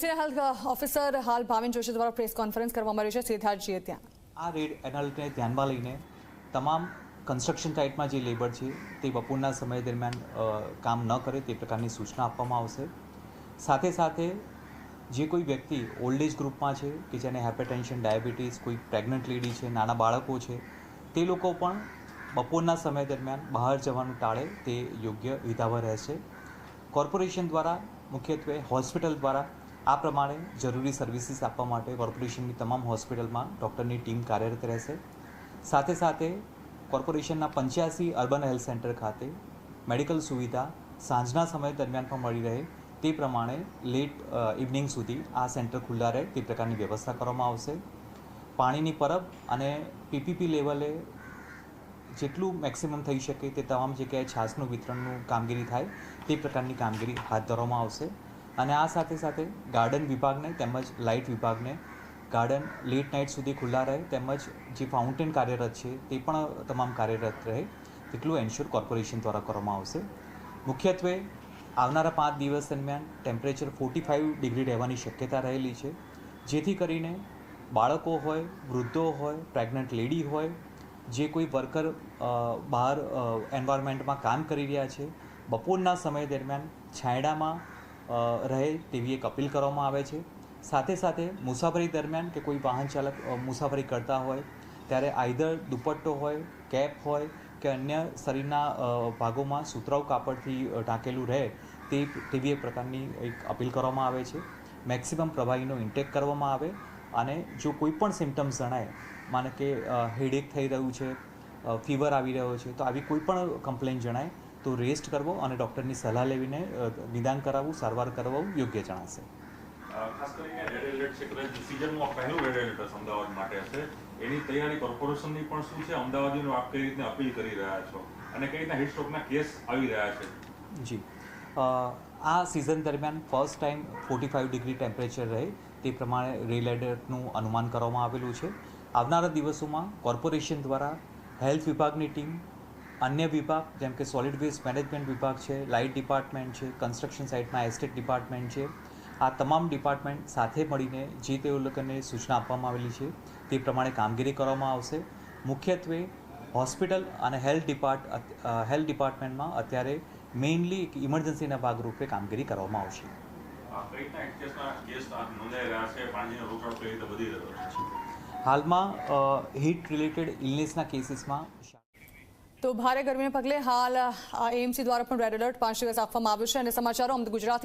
AMC health officer હાલ ભાવિન જોશી દ્વારા press conference કરવામાં આવી છે સિદ્ધાર્થજીએ ત્યાં આ રેડ એલર્ટને ધ્યાનમાં લઈને તમામ કન્સ્ટ્રક્શન સાઇટમાં જે લેબર છે તે બપોરના સમય દરમિયાન કામ ન કરે તે પ્રકારની સૂચના આપવામાં આવશે। સાથે સાથે જે કોઈ વ્યક્તિ ઓલ્ડ એજ ગ્રુપમાં છે કે જેને હાઇપરટેન્શન ડાયાબિટીસ કોઈ પ્રેગ્નન્ટ લેડી છે નાના બાળકો છે તે લોકો પણ બપોરના સમય દરમિયાન બહાર જવાનું ટાળે તે યોગ્ય હિતાવહ રહેશે। કોર્પોરેશન દ્વારા મુખ્યત્વે હોસ્પિટલ દ્વારા આ પ્રમાણે જરૂરી સર્વિસીસ આપવા માટે કોર્પોરેશનની તમામ હોસ્પિટલમાં ડૉક્ટરની ટીમ કાર્યરત રહેશે। સાથે સાથે કોર્પોરેશનના 85 અર્બન હેલ્થ સેન્ટર ખાતે મેડિકલ સુવિધા સાંજના સમય દરમિયાન પણ મળી રહે તે પ્રમાણે લેટ ઇવનિંગ સુધી આ સેન્ટર ખુલ્લા રહે તે પ્રકારની વ્યવસ્થા કરવામાં આવશે। પાણીની પરબ અને પીપીપી લેવલે જેટલું મેક્સિમમ થઈ શકે તે તમામ જગ્યાએ છાસનું વિતરણનું કામગીરી થાય તે પ્રકારની કામગીરી હાથ ધરવામાં આવશે। અને આ સાથે સાથે ગાર્ડન વિભાગને તેમજ લાઇટ વિભાગને ગાર્ડન લેટ નાઇટ સુધી ખુલ્લા રહે તેમજ જે ફાઉન્ટેન કાર્યરત છે તે પણ તમામ કાર્યરત રહે તેટલું એન્શ્યોર કોર્પોરેશન દ્વારા કરવામાં આવશે। મુખ્યત્વે આવનારા 5 દિવસ દરમિયાન ટેમ્પરેચર 45 ડિગ્રી રહેવાની શક્યતા રહેલી છે, જેથી કરીને બાળકો હોય, વૃદ્ધો હોય, પ્રેગ્નન્ટ લેડી હોય, જે કોઈ વર્કર બહાર એન્વાયરમેન્ટમાં કામ કરી રહ્યા છે બપોરના સમય દરમિયાન છાંયડામાં રહે તેવી એક અપીલ કરવામાં આવે છે। સાથે સાથે મુસાફરી દરમિયાન કે કોઈ વાહન ચાલક મુસાફરી કરતા હોય ત્યારે આઈધર દુપટ્ટો હોય, કેપ હોય કે અન્ય શરીરના ભાગોમાં સુતરાઉ કાપડથી ઢાંકેલું રહે તેવી એક પ્રકારની એક અપીલ કરવામાં આવે છે। મેક્સિમમ પ્રવાહીનો ઇન્ટેક કરવામાં આવે અને જો કોઈ પણ સિમ્ટમ્સ જણાય, માને કે હેડેક થઈ રહ્યું છે, ફીવર આવી રહ્યો છે, તો આવી કોઈ પણ કમ્પ્લેન જણાય તો રેસ્ટ કરવો અને ડૉક્ટરની સલાહ લેવીને નિદાન કરાવવું, સારવાર કરાવવું યોગ્ય જણાશે। ખાસ કરીને રેડ એલર્ટ છે, કદાચ સિઝનમાં પહેલું રેડ એલર્ટ અમદાવાદ માટે હશે, એની તૈયારી કોર્પોરેશનની પણ શું છે? અમદાવાદીનો આપ કઈ રીતે અપીલ કરી રહ્યા છો અને કઈ રીતના હીટ સ્ટ્રોકના કેસ આવી રહ્યા છે? જી, આ સિઝન દરમિયાન ફર્સ્ટ ટાઈમ 45 ડિગ્રી ટેમ્પરેચર રહે તે પ્રમાણે રેડ એલર્ટનું અનુમાન કરવામાં આવેલું છે। આવનારા દિવસોમાં કોર્પોરેશન દ્વારા હેલ્થ વિભાગની ટીમ, અન્ય વિભાગ જેમ કે સોલિડ વેસ્ટ મેનેજમેન્ટ વિભાગ છે, લાઇટ ડિપાર્ટમેન્ટ છે, કન્સ્ટ્રક્શન સાઇટમાં એસ્ટેટ ડિપાર્ટમેન્ટ છે, આ તમામ ડિપાર્ટમેન્ટ સાથે મળીને જે તેઓ લોકોને સૂચના આપવામાં આવેલી છે તે પ્રમાણે કામગીરી કરવામાં આવશે। મુખ્યત્વે હોસ્પિટલ અને હેલ્થ ડિપાર્ટમેન્ટમાં અત્યારે મેઇનલી એક ઇમરજન્સીના ભાગરૂપે કામગીરી કરવામાં આવશે। હાલમાં હીટ રિલેટેડ ઇલનેસના કેસીસમાં તો ભારે ગરમીને પગલે હાલ એએમસી દ્વારા પણ રેડ એલર્ટ 5 દિવસ આપવામાં આવ્યું છે અને સમાચારો ગુજરાત